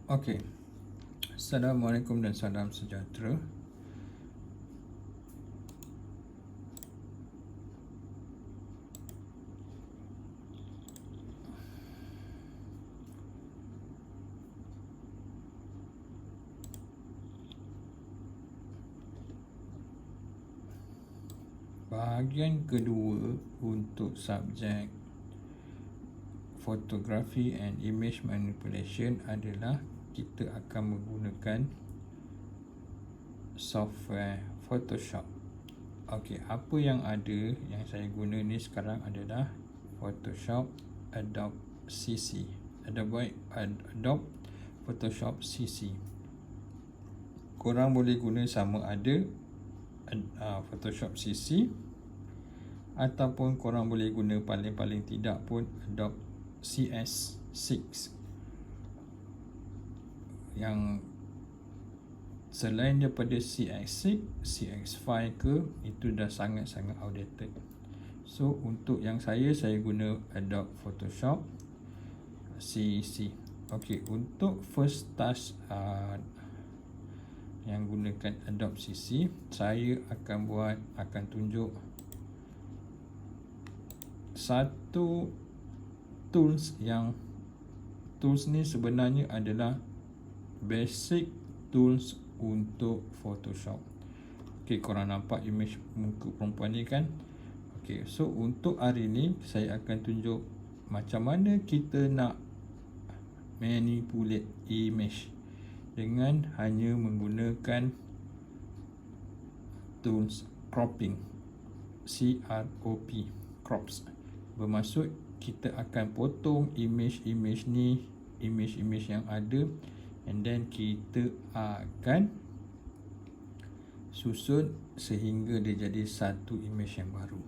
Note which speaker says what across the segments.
Speaker 1: Okey. Assalamualaikum dan salam sejahtera. Bahagian kedua untuk subjek Photography and Image Manipulation adalah kita akan menggunakan software Photoshop. Okey, apa yang ada yang saya guna ni sekarang adalah Photoshop Adobe CC. Adobe Photoshop CC. Korang boleh guna sama ada Photoshop CC ataupun korang boleh guna paling-paling tidak pun Adobe CS6 yang selain daripada CX6, CX5 ke, itu dah sangat-sangat outdated. So untuk yang saya guna Adobe Photoshop CC. Okey, untuk first touch yang gunakan Adobe CC, saya akan tunjuk satu tools ni sebenarnya adalah basic tools untuk Photoshop. Okey, korang nampak image muka perempuan ni kan? Okey, so untuk hari ni saya akan tunjuk macam mana kita nak manipulate image dengan hanya menggunakan tools cropping. CROP, crops. Bermaksud kita akan potong image ni, image yang ada, and then kita akan susun sehingga dia jadi satu image yang baru.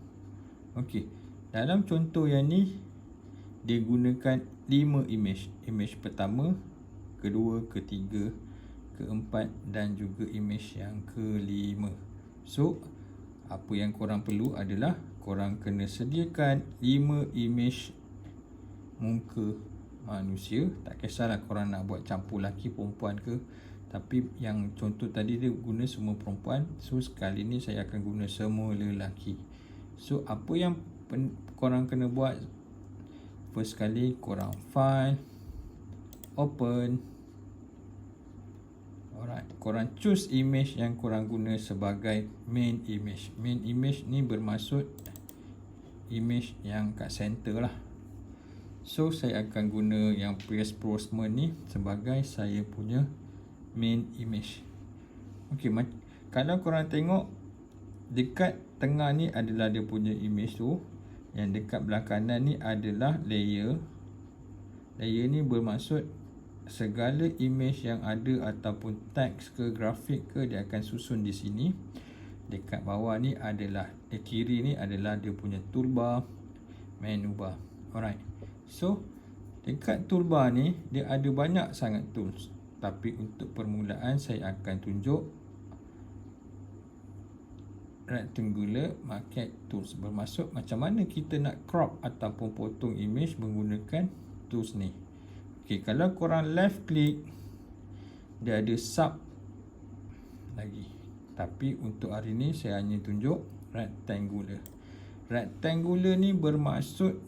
Speaker 1: Okey, dalam contoh yang ni dia gunakan 5 image. Image pertama, kedua, ketiga, keempat dan juga image yang kelima. So apa yang korang perlu adalah korang kena sediakan 5 image muka manusia. Tak kisahlah korang nak buat campur lelaki perempuan ke, tapi yang contoh tadi dia guna semua perempuan. So sekali ni saya akan guna semua lelaki. So apa yang korang kena buat, first kali korang file, open. Alright, korang choose image yang korang guna sebagai main image. Main image ni bermaksud image yang kat center lah. So saya akan guna yang Pierce Brosnan ni sebagai saya punya main image. Okey, kalau korang tengok dekat tengah ni adalah dia punya image tu. Yang dekat belah kanan ni adalah layer. Layer ni bermaksud segala image yang ada ataupun teks ke, grafik ke, dia akan susun di sini. Dekat bawah ni adalah, kiri ni adalah dia punya toolbar, menu bar. Alright, so dekat toolbar ni dia ada banyak sangat tools, tapi untuk permulaan saya akan tunjuk rectangular marquee tools. Bermaksud macam mana kita nak crop ataupun potong image menggunakan tools ni. Okey, kalau korang left click, dia ada sub lagi. Tapi untuk hari ni saya hanya tunjuk rectangular. Rectangular ni bermaksud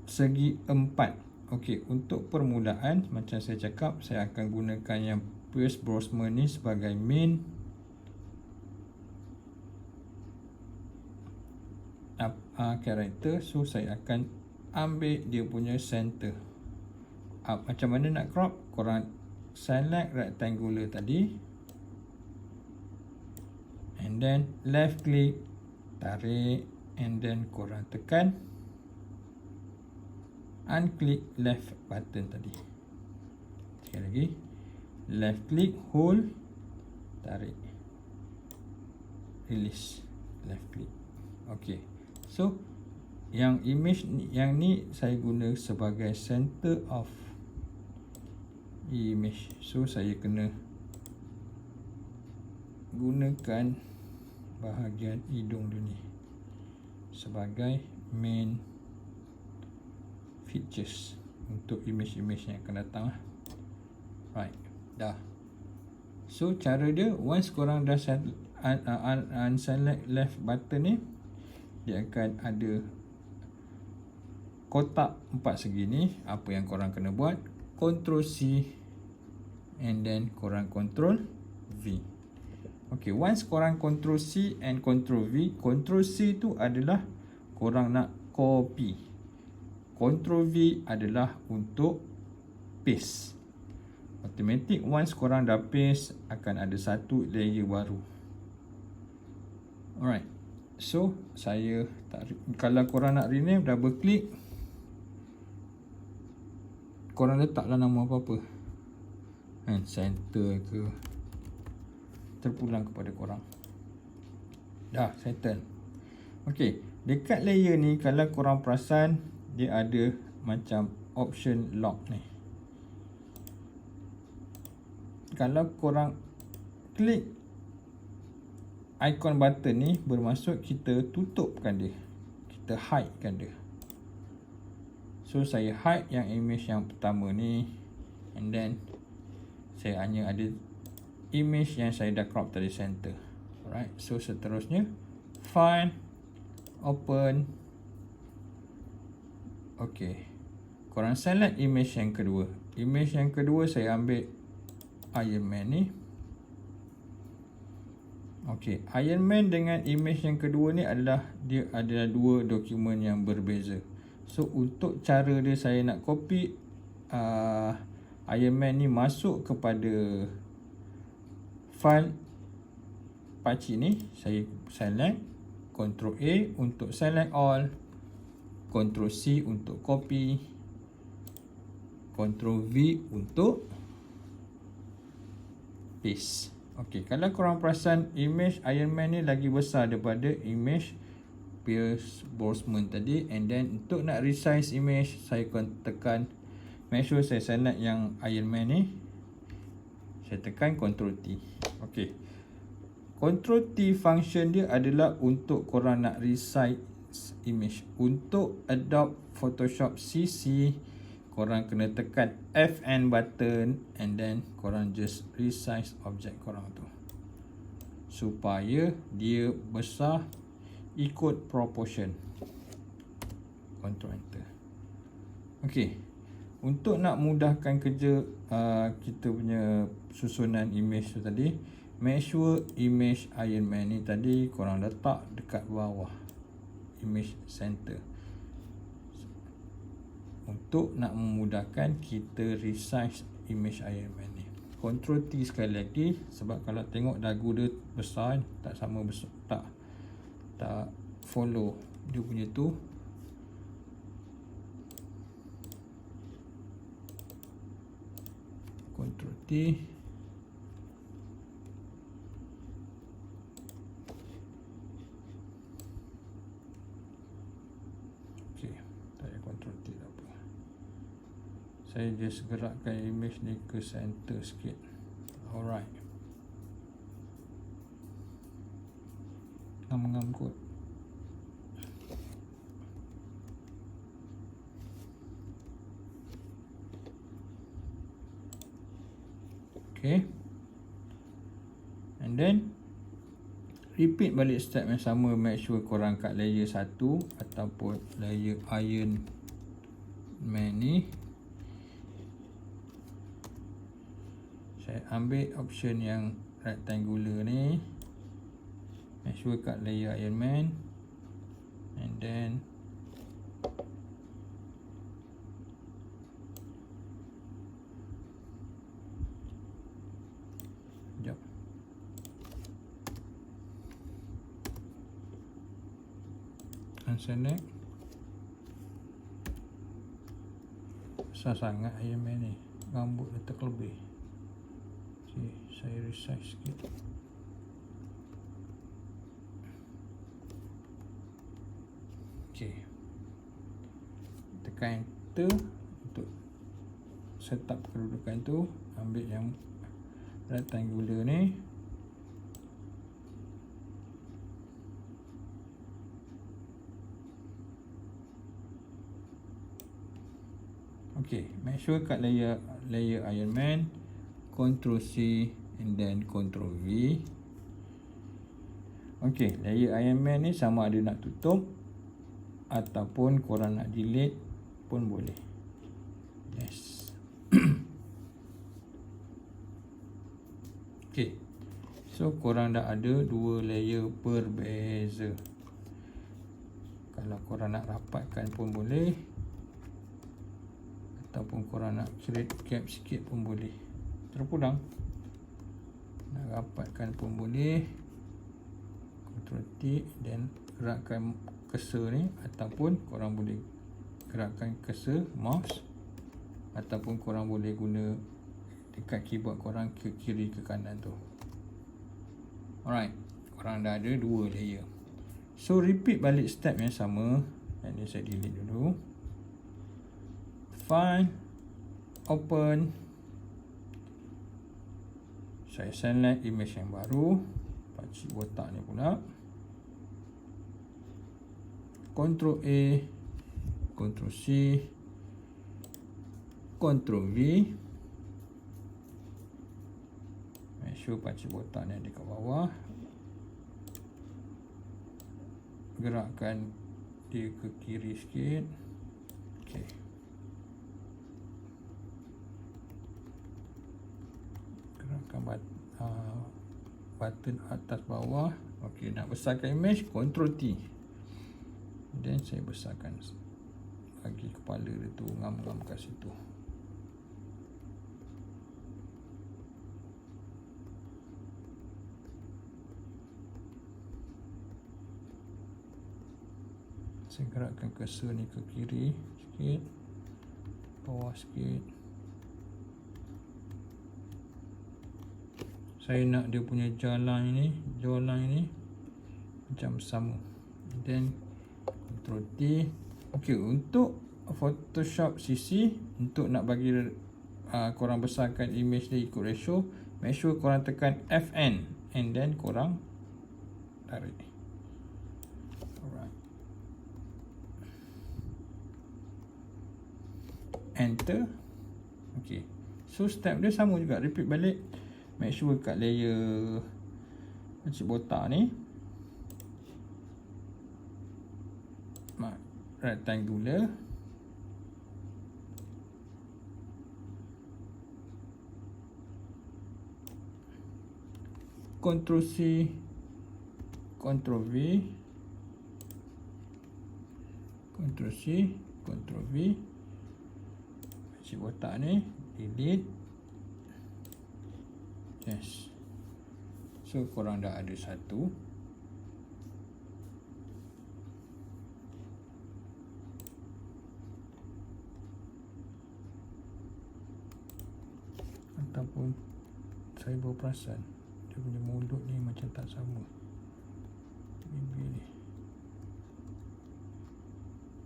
Speaker 1: segi 4. Okey, untuk permulaan macam saya cakap, saya akan gunakan yang Pierce Brosnan ni sebagai main character. So saya akan ambil dia punya center. Macam mana nak crop? Korang select rectangular tadi, and then left click, tarik, and then korang tekan unclick left button tadi. Sekali lagi, left click, hold, tarik, release, left click. Okey, so yang image yang ni saya guna sebagai center of image. So saya kena gunakan bahagian hidung dia ni sebagai main features untuk image-image yang akan datang lah. Right, dah. So cara dia, once korang dah unselect left button ni, dia akan ada kotak 4 segi ni. Apa yang korang kena buat, Ctrl C and then korang Ctrl V. Okay, once korang Ctrl C and Ctrl V, Ctrl C tu adalah korang nak copy, Ctrl V adalah untuk paste. Automatic once korang dah paste, akan ada satu layer baru. Alright, so saya kalau korang nak rename, double click, korang letaklah nama apa-apa, center ke, terpulang kepada korang. Dah settle. Ok, dekat layer ni kalau korang perasan, dia ada macam option lock ni. Kalau korang klik icon button ni, bermaksud kita tutupkan dia, kita hide kan dia. So saya hide yang image yang pertama ni, and then saya hanya ada image yang saya dah crop dari center. Alright, so seterusnya File, Open. Ok, korang select image yang kedua. Image yang kedua saya ambil Iron Man ni. Ok, Iron Man dengan image yang kedua ni adalah, dia adalah dua dokumen yang berbeza. So untuk cara dia, saya nak copy Iron Man ni masuk kepada file pakcik ni. Saya select, Ctrl A untuk select all, Ctrl C untuk copy, Ctrl V untuk paste. Ok, kalau korang perasan, image Iron Man ni lagi besar daripada image Pierce Brosnan tadi. And then untuk nak resize image, saya akan tekan, make sure saya select yang Iron Man ni, saya tekan Ctrl T. Ok, Ctrl T function dia adalah untuk korang nak resize image. Untuk Adobe Photoshop CC, korang kena tekan FN button, and then korang just resize objek korang tu supaya dia besar ikut proportion. Ctrl Enter. Ok, untuk nak mudahkan kerja kita punya susunan image tu tadi, make sure image Iron Man ni tadi korang letak dekat bawah image center, untuk nak memudahkan kita resize image Iron Man ni. Ctrl T sekali lagi, sebab kalau tengok dagu dia besar, tak sama besar, tak follow dia punya tu. Ctrl T. Saya just gerakkan image ni ke center sikit. Alright, ngam-ngam kot. Okay, and then repeat balik step yang sama. Make sure korang kat layer 1 ataupun layer Iron Man ni, saya ambil option yang rectangular ni, make sure kat layer Iron Man, and then sekejap, unselect. Besar sangat Iron Man ni, rambut dia terkelebih. Saya resize sikit. Okay, tekan enter untuk setup kedudukan tu. Ambil yang rectangular ni, okay, make sure kat layer Iron Man Ctrl C and then Ctrl V. Okey, layer Iron Man ni sama ada nak tutup ataupun korang nak delete pun boleh. Yes. Okey. So korang dah ada dua layer berbeza. Kalau korang nak rapatkan pun boleh, ataupun korang nak create gap sikit pun boleh. Terpulang. Nak rapatkan pun boleh. Ctrl T dan gerakkan cursor ni, ataupun korang boleh gerakkan cursor mouse, ataupun korang boleh guna dekat keyboard korang ke kiri ke kanan tu. Alright, korang dah ada dua layer. So repeat balik step yang sama. Yang ni saya delete dulu. File, open. Saya select image yang baru, pakcik botak ni pula. Ctrl A, Ctrl C, Ctrl V. Make sure pakcik botak ni ada kat bawah. Gerakkan dia ke kiri sikit. Okey. Gerakkan button atas bawah. Okey, nak besarkan image, Ctrl T. Dan saya besarkan, bagi kepala dia tu ngam-ngam kat situ. Saya gerakkan cursor ni ke kiri sikit, bawah sikit. Saya nak dia punya jalan ini macam sama. Dan Ctrl T. Okey, untuk Photoshop CC, untuk nak bagi korang besarkan image dia ikut ratio, make sure korang tekan FN and then korang tarik. Alright. Enter. Okey. So step dia sama juga, repeat balik. Make sure kat layer pakcik botak ni rectangular. Ctrl C, Ctrl V, Ctrl C, Ctrl V. Pakcik botak ni delete. Yes. So korang dah ada satu. Ataupun saya baru perasan dia punya mulut ni macam tak sama. Bibir ni.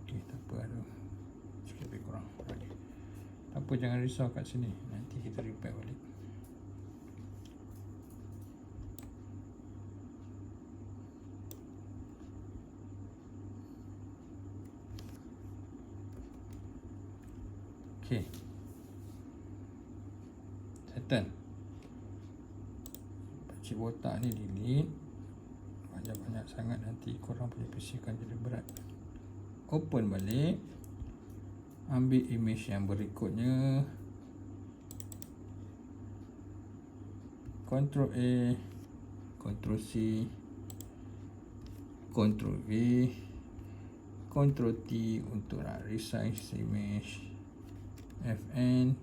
Speaker 1: Okey, tak apa, ada sikit lebih kurang. Okay. Tak apa, jangan risau kat sini. Nanti kita repair balik. Okey. Settle. Pakcik botak ni delete. Banyak-banyak sangat nanti korang punya PC akan jadi berat. Open balik. Ambil image yang berikutnya. Ctrl A, Ctrl C, Ctrl V, Ctrl T untuk nak resize image. FN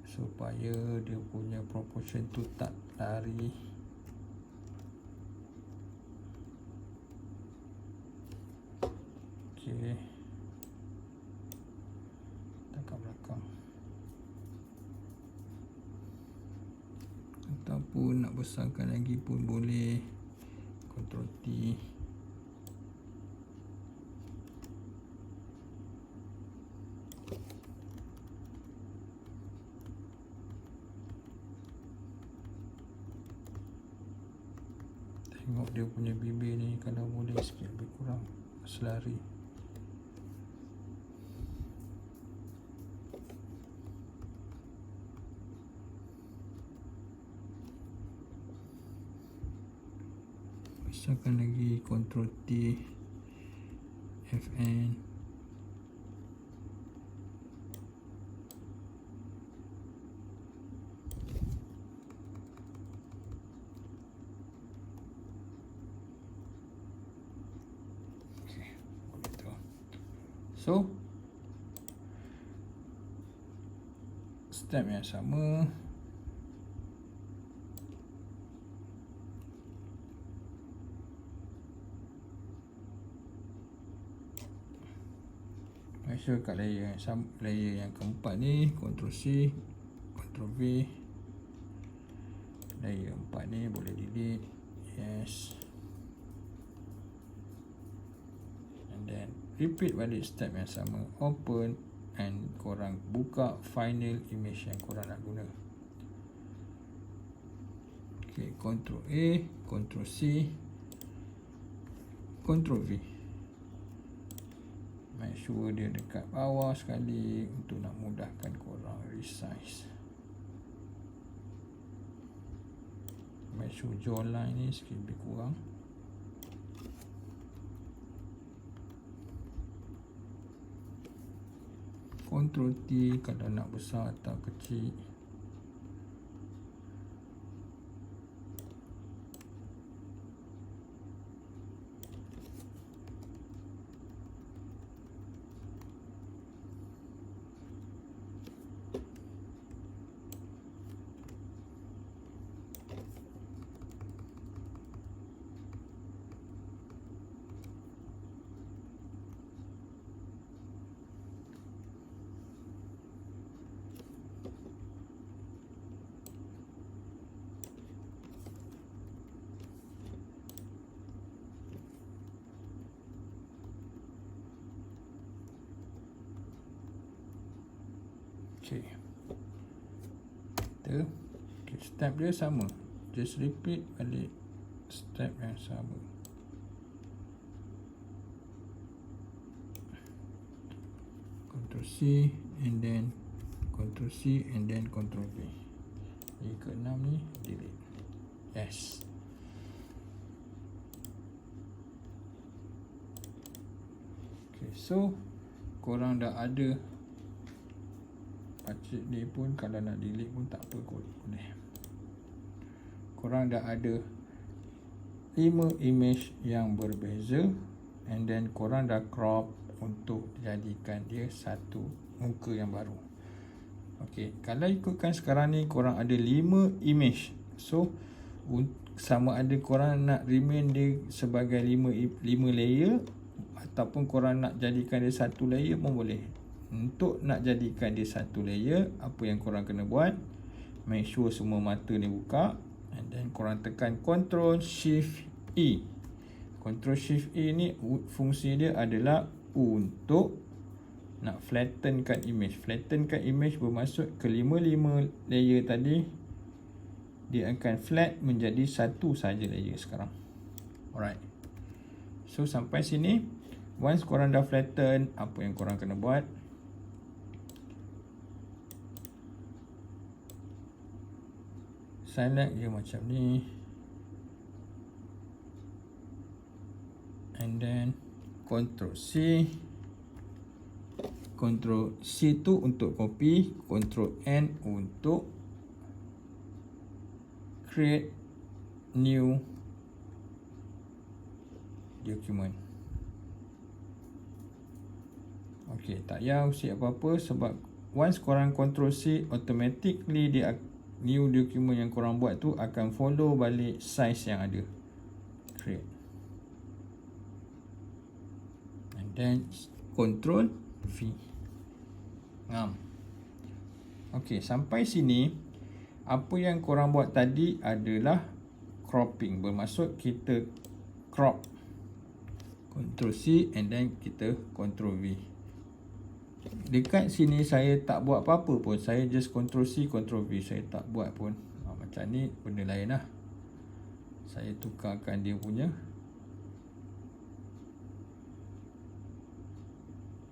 Speaker 1: supaya dia punya proportion tu tak lari. Okey, dekat belakang. Ataupun nak besarkan lagi pun boleh. Ctrl T. Tengok dia punya bibir ni, kalau boleh sikit lebih kurang selari. besarkan lagi, Ctrl T, Fn. So, step yang sama. Make sure kat layer yang sama, layer yang keempat ni, Ctrl C, Ctrl V. Layer 4 ni boleh delete. Yes. And then repeat balik step yang sama. Open and korang buka final image yang korang nak guna. Okay, Ctrl A, Ctrl C, Ctrl V. Make sure dia dekat bawah sekali untuk nak mudahkan korang resize. Make sure jawline ni sikit lebih kurang. Ctrl T kalau nak besar atau kecil. Okay. Okay, step dia sama. Just repeat balik step yang sama. Ctrl C and then Ctrl C and then Ctrl V. Jadi ke-6 ni delete. Yes. Okay, so korang dah ada pacik ni pun, kalau nak delete pun tak apa kot, boleh. Korang dah ada 5 image yang berbeza and then korang dah crop untuk jadikan dia satu muka yang baru. Okey, kalau ikutkan sekarang ni korang ada 5 image. So sama ada korang nak remain dia sebagai 5 layer ataupun korang nak jadikan dia satu layer pun boleh. Untuk nak jadikan dia satu layer, apa yang korang kena buat, make sure semua mata ni buka and then korang tekan Ctrl Shift E. Ctrl Shift E ni fungsi dia adalah untuk nak flattenkan image. Flattenkan image bermaksud kelima-lima layer tadi dia akan flat menjadi satu saja layer sekarang. Alright. So sampai sini, once korang dah flatten, apa yang korang kena buat, select dia macam ni and then Ctrl C, Ctrl C tu untuk copy, Ctrl N untuk create new document. Ok, tak payah usik apa-apa sebab once korang Ctrl C, automatically dia new document yang korang buat tu akan follow balik size yang ada. Create. And then Ctrl V. Ok, sampai sini apa yang korang buat tadi adalah cropping. Bermaksud kita crop. Ctrl C and then kita Ctrl V. Dekat sini saya tak buat apa-apa pun. Saya just Ctrl C, Ctrl V. Saya tak buat pun. Macam ni benda lain lah. Saya tukarkan dia punya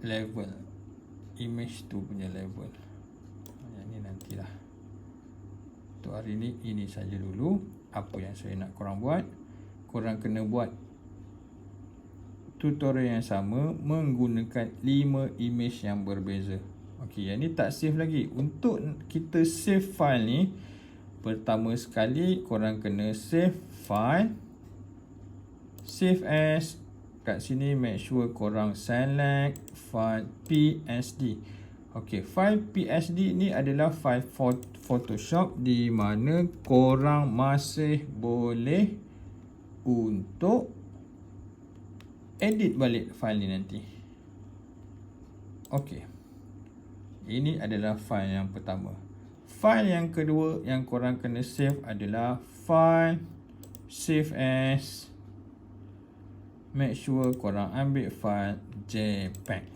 Speaker 1: level. Image tu punya level. Yang ni nantilah. Untuk hari ni, ini saja dulu apa yang saya nak korang buat. korang kena buat tutorial yang sama menggunakan 5 image yang berbeza. Okey, yang ni tak save lagi. Untuk kita save file ni, pertama sekali korang kena save file, save as. Kat sini make sure korang select file PSD. Okey, file PSD ni adalah file Photoshop di mana korang masih boleh untuk edit balik file ni nanti. Okey, ini adalah file yang pertama. File yang kedua yang korang kena save adalah file save as. Make sure korang ambil file JPEG.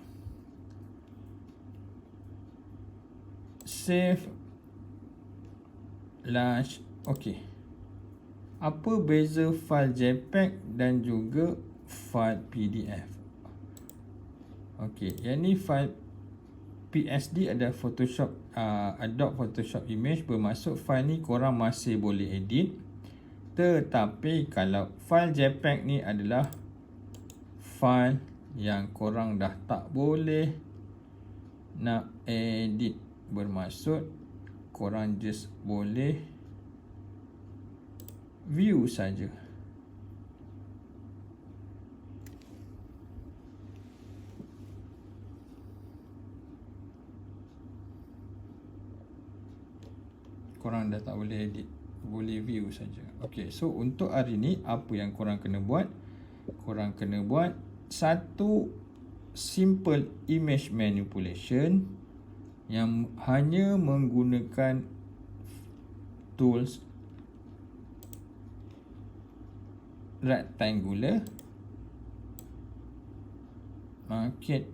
Speaker 1: Save large. Okey, apa beza file JPEG dan juga file PDF? Okey, yang ni file PSD ada Photoshop, Adobe Photoshop Image, bermaksud file ni korang masih boleh edit. Tetapi kalau file JPEG ni adalah file yang korang dah tak boleh nak edit, bermaksud korang just boleh view saja. Korang dah tak boleh edit, boleh view saja. Okey, so untuk hari ni apa yang korang kena buat? Korang kena buat satu simple image manipulation yang hanya menggunakan tools rectangular market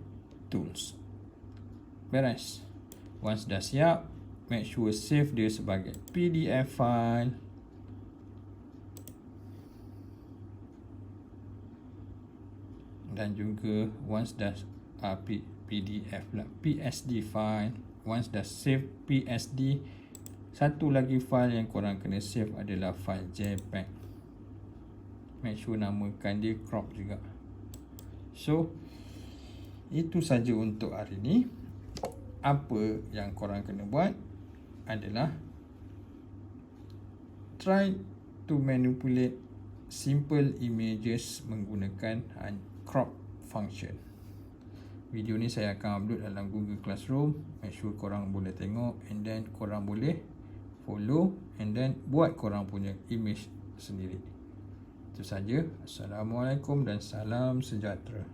Speaker 1: tools. Beres. Once dah siap, make sure save dia sebagai PDF file. Dan juga once dah PDF lah, PSD file. Once dah save PSD, satu lagi file yang korang kena save adalah file JPEG. Make sure namakan dia crop juga. So itu saja untuk hari ni. Apa yang korang kena buat adalah try to manipulate simple images menggunakan crop function. Video ni saya akan upload dalam Google Classroom. Make sure korang boleh tengok, and then korang boleh follow, and then buat korang punya image sendiri. Itu saja. Assalamualaikum dan salam sejahtera.